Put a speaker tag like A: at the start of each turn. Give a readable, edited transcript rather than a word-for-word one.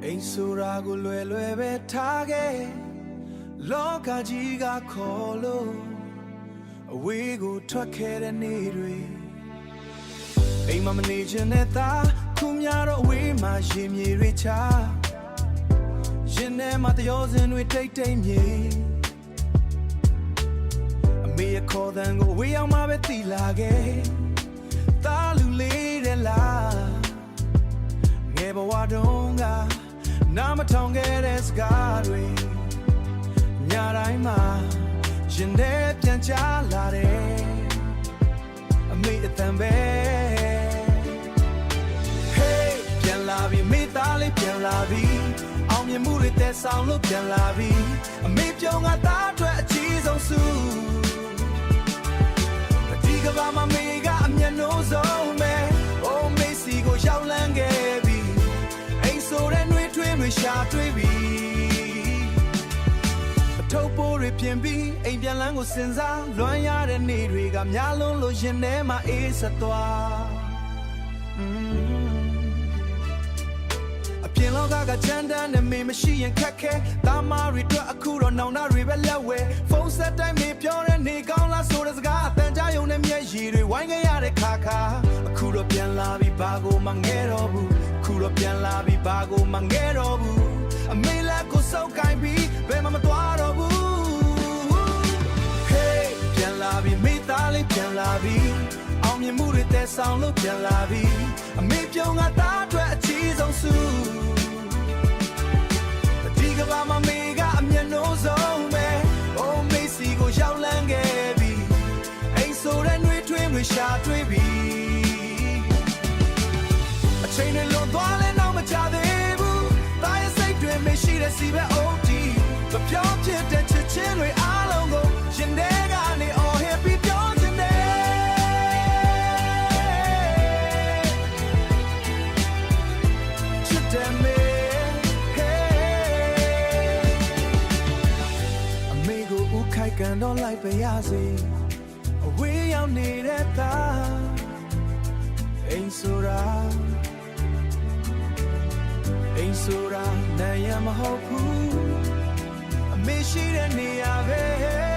A: အိမ်ဆိုတာကိုလွယ်ပဲထားခဲ့လောကကြီးကခေါ်လို့အဝေးကိုထွက်ခဲ့တဲ့နေ့တွေအိမ်မနေချင်တဲ့သားခုများတော့အဝေးမှာရင်မြေတွေချရင်ထဲမှာတယောစင်တွေတိတ်တိတ်မြေအမေရခေါ်တဲ့ကိုဝေးအောင်မှပဲတီလာခဲ့သားလူလေးတဲ့လားငယ်ဘဝတုန်းကနာမထောင်ခဲ့တဲ့စကားတွေညတိုင်းမှာရင်ထဲပြန်ချလာတယ်အမေအတန်ပဲ Hey ပြန်လာပြီမိသားလေးပြန်လာပြီအောင်မြင်မှုတွေတက်ဆောင်လို့ပြန်လာပြီအမေပြောငါသားအတွက်အကြီးဆုံးစုဒီကဘာမမေကအမျက်နှိုးဆုံးပဲအိုးမေစီကိုရောက်လန်းခဲ့ပြီအိမ်ဆိုတဲ့နှွေးထွေးတွေရှာတွေ့ပြီထုတ်ပိုးတွေပြင်ပြီးအိမ်ပြန်လန်းကိုစဉ်းစားလွမ်းရတဲ့နေ့တွေကများလုံးလို့ရင်ထဲမှာအေးဆက်သွားအပြင်လောကကချမ်းတမ်းနဲ့မေမရှိရင်ခက်ခဲတာမာတွေအတွက်အခုတော့နောင်တတွေပဲလက်ဝဲဖုန်းဆက်တိုင်းမေပြောတဲ့နေကောင်းလားဆိုတဲ့စကားအတန်ကြားယုံနဲ့မျက်ရည်တွေဝိုင်းခဲ့ရတဲ့ခါအခုတော့ပြန်လာပြီဘာကိုမှငဲတော့ဘူးအခုတော့ပြန်လာပြီဘာကိုမှငဲတော့ဘူးအမေလက်ကိုစုပ်ကိုင်ပြီးဘယ်မှမသွားတော့ဘူး Hey ပြန်လာပြီမိသားလေးပြန်လာပြီအောင်မြင်မှုတွေတက်ဆောင်လို့ပြန်လာပြီအမေပြုံးကသားအတွက်အကြီးဆုံးစုဒီကဘာမမေကအမျက်နှိုးဆုံးပဲအိုးမေစီကိုရောက်လန်းခဲ့ပြီအိမ်ဆိုတဲ့နှွေးထွေးတွေရှာတွေ့ပြီအချိန်တွေလွန်သွားလဲနောက်မကြသေးဘူးတားရဲ့စိတ်တွေမရှိတဲ့စီပဲ OD မပြောဖြစ်တဲ့ချစ်ချင်းတွေအားလုံးကိုရင်ထဲကနေအော်ဟစ်ပြီးပြောချင်တယ်ချစ်တယ်မေ အမေကိုဥခိုက်ကန်တော့လိုက်ပါရစေအဝေးရောက်နေတဲ့သားအိမ်ဆိုတာနိုင်ရမဟုတ်ဘူးအမေရှိတဲ့နေရာပဲ